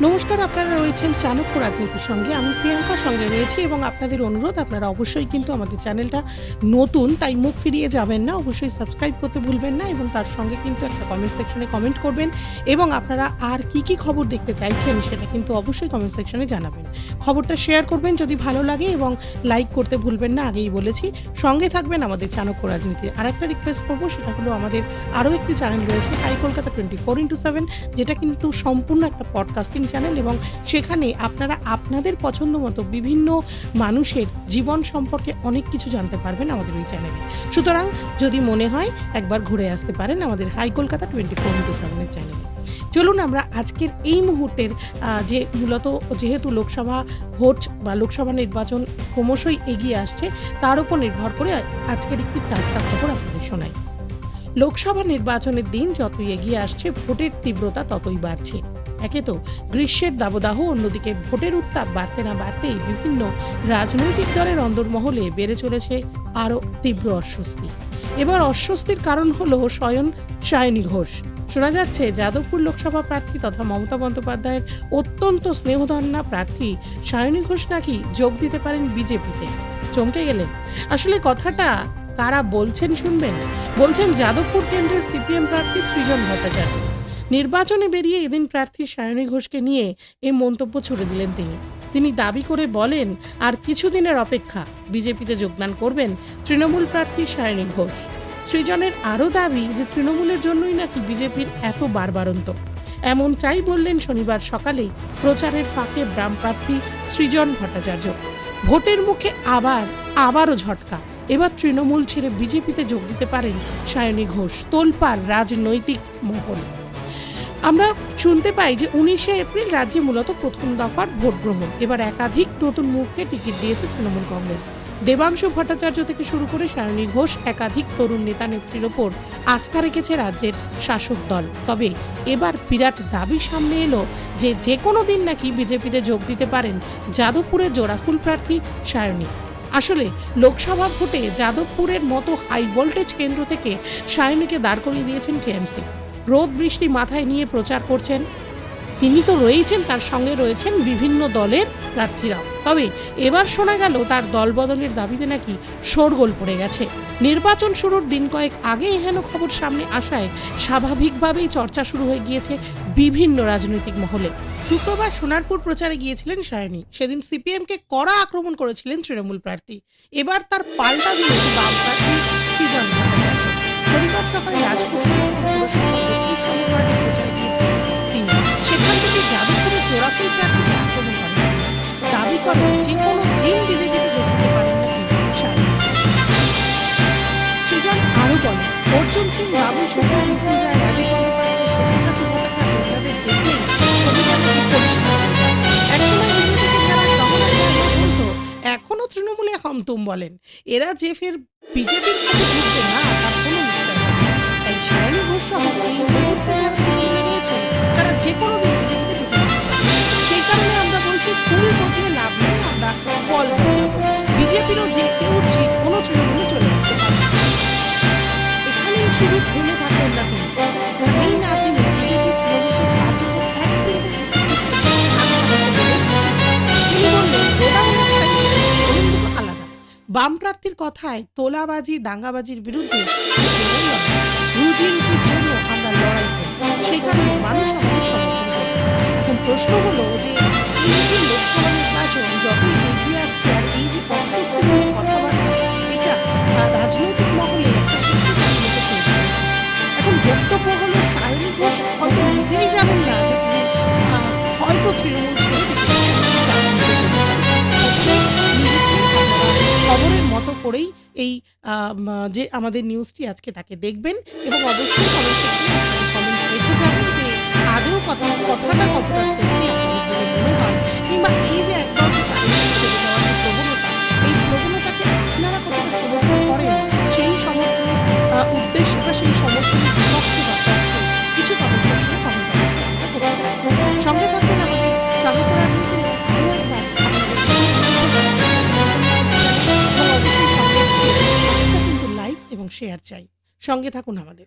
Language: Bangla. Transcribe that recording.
নমস্কার, আপনারা রয়েছেন চাণক্য রাজনীতির সঙ্গে। আমি প্রিয়াঙ্কা সঙ্গে রয়েছি এবং আপনাদের অনুরোধ, আপনারা অবশ্যই কিন্তু আমাদের চ্যানেলটা নতুন, তাই মুখ ফিরিয়ে যাবেন না, অবশ্যই সাবস্ক্রাইব করতে ভুলবেন না এবং তার সঙ্গে কিন্তু একটা কমেন্ট সেকশনে কমেন্ট করবেন এবং আপনারা আর কি খবর দেখতে চাইছেন সেটা কিন্তু অবশ্যই কমেন্ট সেকশনে জানাবেন। খবরটা শেয়ার করবেন যদি ভালো লাগে এবং লাইক করতে ভুলবেন না, আগেই বলেছি। সঙ্গে থাকবেন আমাদের চাণক্য রাজনীতির। আর একটা রিকোয়েস্ট করবো, সেটা হলো আমাদের আরও একটি চ্যানেল রয়েছে, হাই কলকাতা 24x7, যেটা কিন্তু সম্পূর্ণ একটা পডকাস্টিং চ্যানেল এবং সেখানে আপনারা আপনাদের পছন্দ মতো বিভিন্ন মানুষের জীবন সম্পর্কে অনেক কিছু জানতে পারবেন আমাদের ওই চ্যানেলে। সুতরাং যদি মনে হয় একবার ঘুরে আসতে পারেন আমাদের হাই কলকাতা 24x7 চ্যানেলে। চলুন আমরা আজকের এই মুহূর্তের যে মূলত যেহেতু লোকসভা ভোট বা লোকসভা নির্বাচন ক্রমশই এগিয়ে আসছে, তার উপর নির্ভর করে আজকের একটি টাটকা খবর আপনাদের শোনাই। লোকসভা নির্বাচনের দিন যতই এগিয়ে আসছে, ভোটের তীব্রতা ততই বাড়ছে। একে তো গ্রীষ্মের দাবদাহ, অন্যদিকে ভোটের উত্তাপ বাড়তে না বাড়তেই বিভিন্ন রাজনৈতিক দলের অন্দরমহলে বেড়ে চলেছে আরও তীব্র অস্বস্তি। এবার অস্বস্তির কারণ হলো স্বয়ং সায়নী ঘোষ। শোনা যাচ্ছে যাদবপুর লোকসভা প্রার্থী তথা মমতা বন্দ্যোপাধ্যায়ের অত্যন্ত স্নেহধন্যা প্রার্থী সায়নী ঘোষ নাকি যোগ দিতে পারেন বিজেপিতে। চমকে গেলেন? আসলে কথাটা কারা বলছেন শুনবেন। বলছেন যাদবপুর কেন্দ্রের সিপিএম প্রার্থী সৃজন ভট্টাচার্য। নির্বাচনে বেরিয়ে এদিন প্রার্থী সায়নী ঘোষকে নিয়ে এই মন্তব্য ছুড়ে দিলেন তিনি দাবি করে বলেন, আর কিছুদিনের অপেক্ষা, বিজেপিতে যোগদান করবেন তৃণমূল প্রার্থী সায়নী ঘোষ। সৃজনের আরও দাবি যে তৃণমূলের জন্যই নাকি বিজেপির এত বারবারন্ত। এমনটাই বললেন শনিবার সকালে প্রচারের ফাঁকে বাম প্রার্থী সৃজন ভট্টাচার্য। ভোটের মুখে আবারও ঝটকা। এবার তৃণমূল ছেড়ে বিজেপিতে যোগ দিতে পারেন সায়নী ঘোষ। তোলপাড় রাজনৈতিক মহল। আমরা শুনতে পাই যে 19শে এপ্রিল রাজ্যে মূলত প্রথম দফার ভোট গ্রহণ। এবার একাধিক নতুন মুখকে টিকিট দিয়েছে তৃণমূল কংগ্রেস। দেবাংশু ভট্টাচার্য থেকে শুরু করে সায়নী ঘোষ একাধিক তরুণ নেতা নেত্রীর ওপর আস্থা রেখেছে রাজ্যের শাসক দল। তবে এবার বিরাট দাবি সামনে এলো যে কোনো দিন নাকি বিজেপিতে যোগ দিতে পারেন যাদবপুরের জোড়াফুল প্রার্থী সায়নী। আসলে লোকসভা ভোটে যাদবপুরের মতো হাই ভোল্টেজ কেন্দ্র থেকে সায়নীকে দাঁড় করিয়ে দিয়েছেন টিএমসি। রোদ বৃষ্টি মাথায় নিয়ে প্রচার করছেন তিনি তো রয়েছেন, তার সঙ্গে রয়েছেন বিভিন্ন দলের প্রার্থীরাও। তবে এবার শোনা গেল তার দল বদলের দাবিতে নাকি শোরগোল পড়ে গেছে। নির্বাচন শুরুর দিন কয়েক আগে এহেন খবর সামনে আসায় স্বাভাবিকভাবেই চর্চা শুরু হয়ে গিয়েছে বিভিন্ন রাজনৈতিক মহলে। শুক্রবার সোনারপুর প্রচারে গিয়েছিলেন সায়নী। সেদিন সিপিএমকে কড়া আক্রমণ করেছিলেন তৃণমূল প্রার্থী। এবার তার পাল্টা দিয়েছে বাম প্রার্থী সৃজন ভট্টাচার্য। শনিবার সকালে রাজপুর সেখান থেকে যাদবপুরের জোড়াফুল প্রার্থীকে আক্রমণ করেন। দাবি করেন যে কোনো দিন বিজেপিতে যোগ দিতে পারেন নাকি সায়নী। সৃজন আরও বলেন, অর্জুন সিং বাবু এখনো তৃণমূলে হমতুম বলেন। এরা যে ফের বিজেপির ঢুকবে না তার কোনো নিশ্চয় নেই। তাই সায়নী ঘোষ সহ এই মুহূর্তে যারা রয়েছেন তারা যে কোনো দিন বিজেপিতে ঢুকে যেতে পারে। সেই কারণে আমরা বলছি, ফুল বদলে লাভ নেই, আমরা ফল বদলাবো। বিজেপিরও যে কেউ যে কোনো তৃণমূলে চলে আসতে পারে। এখানেই শুধু থেমে থাকবেন না তিনি। এই না তিনি বিজেপির আলাদা। বাম প্রার্থীর কথায় তোলাবাজি দাঙ্গাবাজির বিরুদ্ধে রুজিনটির জন্য আমরা লড়াই করি, সেই কারণে মানুষ আমাদের সমর্থন করে। এখন প্রশ্ন হলো যে এই যে লোকসভা নির্বাচন যতই এগিয়ে আসছে আর এই যে অস্বস্তিমূলক কথাবার্তা, এটা রাজনৈতিক মহলে এখন বক্তব্য হলো সায়নী ঘোষ হয়তো নিজেই জানেন না যে তিনি হয়তো তৃণমূল খবরের মতো করেই এই যে আমাদের নিউজটি আজকে তাকে দেখবেন এবং অবশ্যই কমেন্ট রেখে যাবেন যে আদৌ কথাটা কতটা সত্যি আপনাদের মনে হয়, কিংবা এই যে একদম প্রবণতা, এই প্রবণতাকে আপনারা কতটা সমর্থন করেন, সেই সমর্থনের উদ্দেশ্য বা সেই সমর্থনের বিপক্ষে কিছু কমেন্ট সঙ্গে থাকবেন আমাদের চাণক্য রাজনীতির এবং শেয়ার চাই। সঙ্গে থাকুন আমাদের।